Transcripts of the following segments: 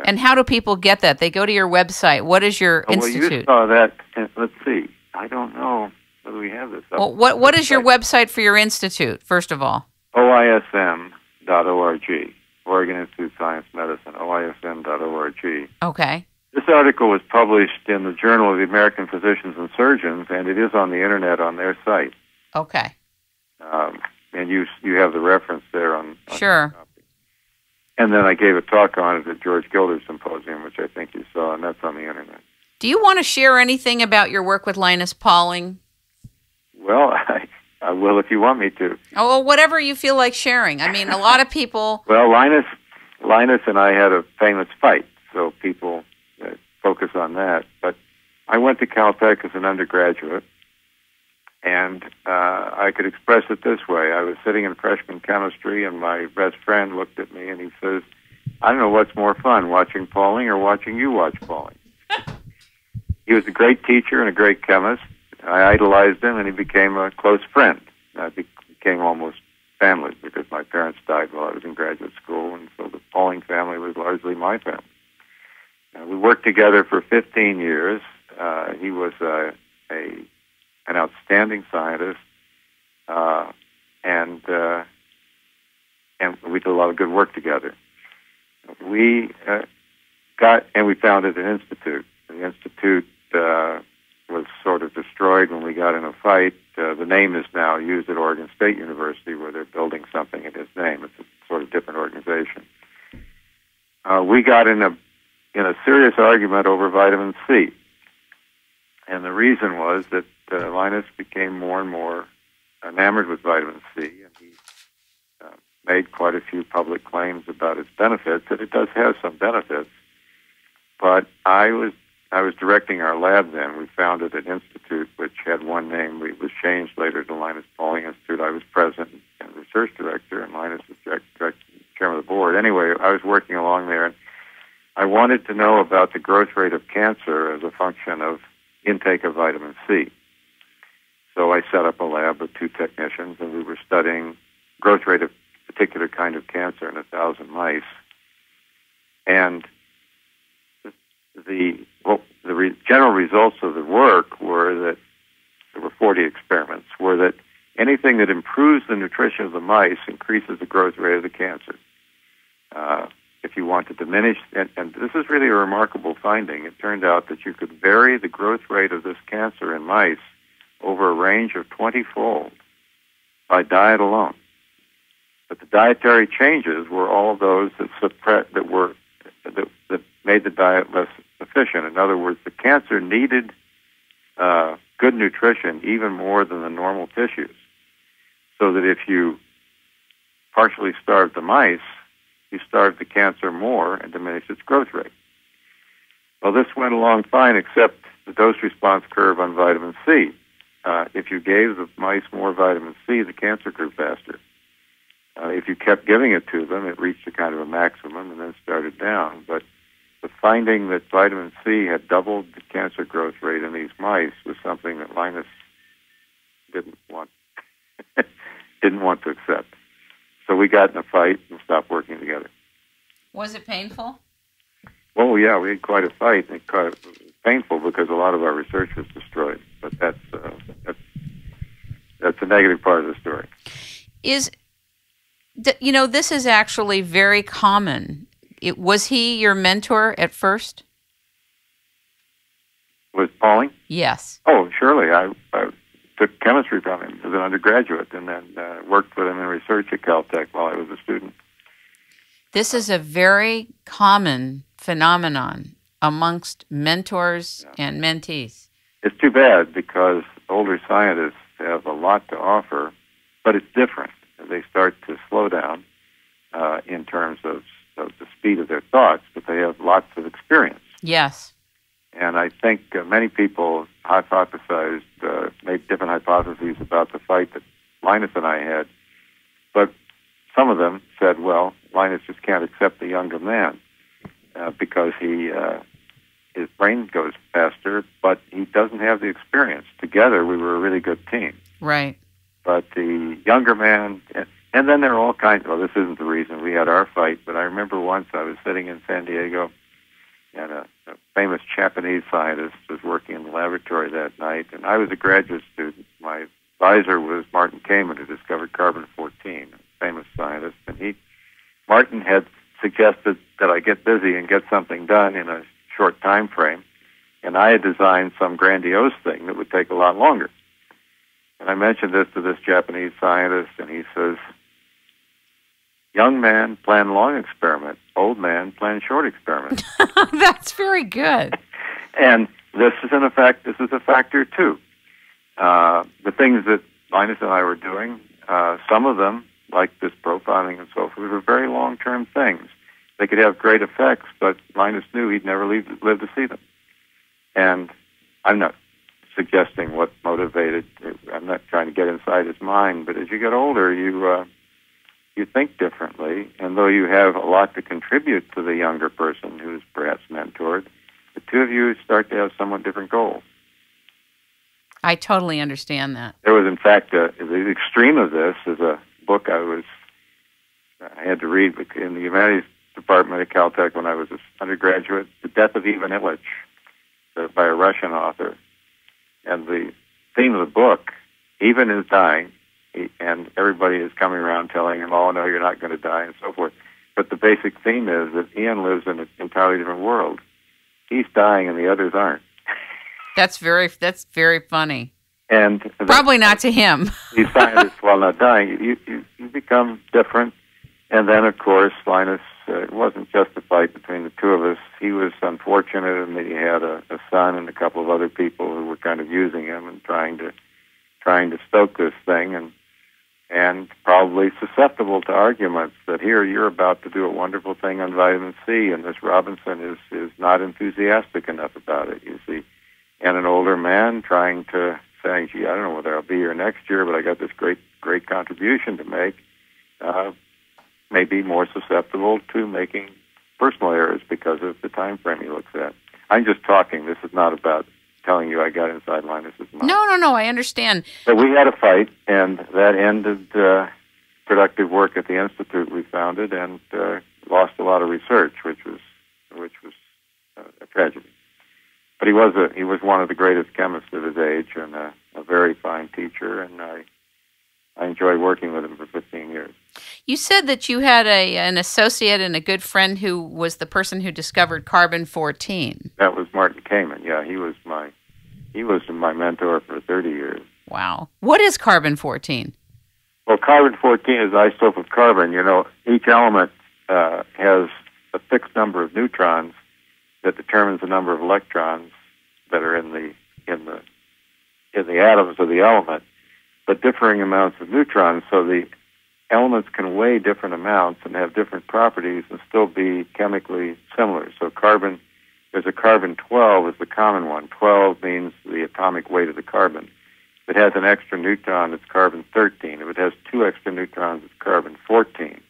And how do people get that? They go to your website. What is your institute? Well, you saw that. Let's see. I don't know whether we have this up. Well, what is your website for your institute, first of all? OISM.org. Oregon Institute of Science Medicine, OISM.org. Okay. This article was published in the Journal of the American Physicians and Surgeons, and it is on the Internet on their site. Okay. And you have the reference there on Sure. And then I gave a talk on it at George Gilder's Symposium, which I think you saw, and that's on the Internet. Do you want to share anything about your work with Linus Pauling? Well, I will if you want me to. Oh, well, whatever you feel like sharing. I mean, a lot of people... Well, Linus and I had a famous fight, so people focus on that. But I went to Caltech as an undergraduate, and I could express it this way. I was sitting in freshman chemistry, and my best friend looked at me, and he says, I don't know what's more fun, watching Pauling or watching you watch Pauling. He was a great teacher and a great chemist. I idolized him, and he became a close friend. I became almost family because my parents died while I was in graduate school, and so the Pauling family was largely my family. We worked together for 15 years. He was an outstanding scientist, and we did a lot of good work together. We founded an institute. The institute was sort of destroyed when we got in a fight. The name is now used at Oregon State University, where they're building something in his name. It's a sort of different organization. We got in a serious argument over vitamin C, and the reason was that Linus became more and more enamored with vitamin C, and he made quite a few public claims about its benefits, and it does have some benefits. But I was directing our lab then. We founded an institute which had one name. It was changed later to Linus Pauling Institute. I was president and research director, and Linus was chairman of the board. Anyway, I was working along there, and I wanted to know about the growth rate of cancer as a function of intake of vitamin C. So I set up a lab with 2 technicians, and we were studying growth rate of a particular kind of cancer in 1,000 mice. And the general results of the work were that there were 40 experiments, were that anything that improves the nutrition of the mice increases the growth rate of the cancer. If you want to diminish, and this is really a remarkable finding, it turned out that you could vary the growth rate of this cancer in mice over a range of 20-fold by diet alone. But the dietary changes were all of those that made the diet less efficient. In other words, the cancer needed good nutrition even more than the normal tissues. So that if you partially starved the mice, you starved the cancer more and diminished its growth rate. Well, this went along fine, except the dose-response curve on vitamin C. If you gave the mice more vitamin C, the cancer grew faster. If you kept giving it to them, it reached a kind of a maximum and then started down. But the finding that vitamin C had doubled the cancer growth rate in these mice was something that Linus didn't want to accept. So we got in a fight and stopped working together. Was it painful? Well, yeah, we had quite a fight. It was painful because a lot of our research was destroyed. But that's a negative part of the story. This is actually very common. Was he your mentor at first? Was Pauling? Yes. Oh, surely. I took chemistry from him as an undergraduate and then worked with him in research at Caltech while I was a student. This is a very common phenomenon amongst mentors and mentees. It's too bad because older scientists have a lot to offer, but it's different. They start to slow down in terms of the speed of their thoughts, but they have lots of experience. Yes. And I think many people hypothesized, made different hypotheses about the fight that Linus and I had, but some of them said, well, Linus just can't accept the younger man because his brain goes faster, but he doesn't have the experience. Together, we were a really good team. Right. But the younger man, and then there are all kinds, well, this isn't the reason we had our fight, but I remember once I was sitting in San Diego and a famous Japanese scientist was working in the laboratory that night, and I was a graduate student. My advisor was Martin Kaman, who discovered carbon-14, a famous scientist, and Martin had suggested that I get busy and get something done in a short time frame, and I had designed some grandiose thing that would take a lot longer. And I mentioned this to this Japanese scientist, and he says, young man, plan long experiment. Old man, plan short experiment. That's very good. And this is a factor too. The things that Linus and I were doing, some of them, like this profiling and so forth, were very long-term things. They could have great effects, but Linus knew he'd never live to see them. And I'm not suggesting what motivated. I'm not trying to get inside his mind, but as you get older, you think differently, and though you have a lot to contribute to the younger person who's perhaps mentored, the two of you start to have somewhat different goals. I totally understand that. There was, in fact, the extreme of this is a book I had to read in the humanities department at Caltech when I was an undergraduate, The Death of Ivan Illich, by a Russian author. And the theme of the book, Ivan is dying, and everybody is coming around telling him, oh, no, you're not going to die, and so forth. But the basic theme is that Ian lives in an entirely different world. He's dying and the others aren't. That's very funny. And probably not to him. These scientists, while not dying, you become different. And then, of course, Linus, it wasn't just a fight between the two of us. He was unfortunate in that he had a son and a couple of other people who were kind of using him and trying to stoke this thing, and probably susceptible to arguments that here you're about to do a wonderful thing on vitamin C, and this Robinson is not enthusiastic enough about it, you see. And an older man trying to say, gee, I don't know whether I'll be here next year, but I got this great contribution to make, may be more susceptible to making personal errors because of the time frame he looks at. I'm just talking. This is not about telling you I got inside Linus's mind. No, I understand. But we had a fight, and that ended productive work at the institute we founded, and lost a lot of research, which was a tragedy. But he was one of the greatest chemists of his age, and a very fine teacher, and I enjoyed working with him for 15 years. You said that you had an associate and a good friend who was the person who discovered carbon-14. That was Martin Kaman. Yeah, he was my mentor for 30 years. Wow. What is carbon-14? Well, carbon-14 is isotope of carbon. You know, each element has a fixed number of neutrons that determines the number of electrons that are in the atoms of the element, but differing amounts of neutrons, so the elements can weigh different amounts and have different properties and still be chemically similar. So there's a carbon-12 is the common one. 12 means the atomic weight of the carbon. If it has an extra neutron, it's carbon-13. If it has two extra neutrons, it's carbon-14.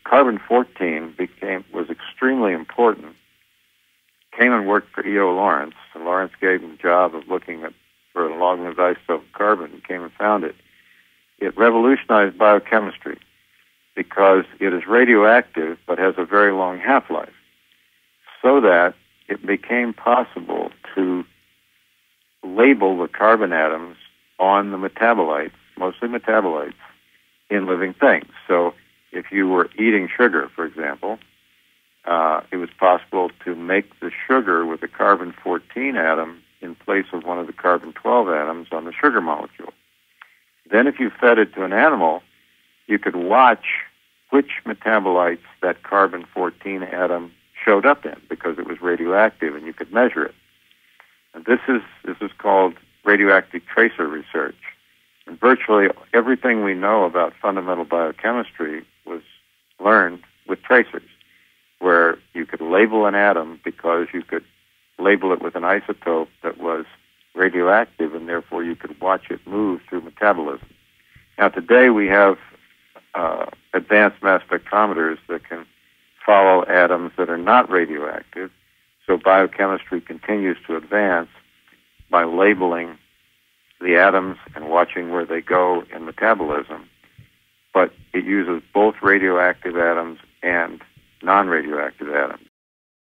Carbon-14 was extremely important. Kaman worked for E.O. Lawrence, and Lawrence gave him the job of looking for a long-lived isotope of carbon, and Kaman found it. It revolutionized biochemistry because it is radioactive but has a very long half-life, so that it became possible to label the carbon atoms on the metabolites, mostly metabolites, in living things. So if you were eating sugar, for example, it was possible to make the sugar with a carbon-14 atom in place of one of the carbon-12 atoms on the sugar molecule. Then if you fed it to an animal, you could watch which metabolites that carbon-14 atom showed up in because it was radioactive and you could measure it. And this is called radioactive tracer research. And virtually everything we know about fundamental biochemistry was learned with tracers, where you could label an atom because you could label it with an isotope that was radioactive, and therefore you could watch it move through metabolism. Now today we have advanced mass spectrometers that can follow atoms that are not radioactive, so biochemistry continues to advance by labeling the atoms and watching where they go in metabolism. But it uses both radioactive atoms and non-radioactive atoms.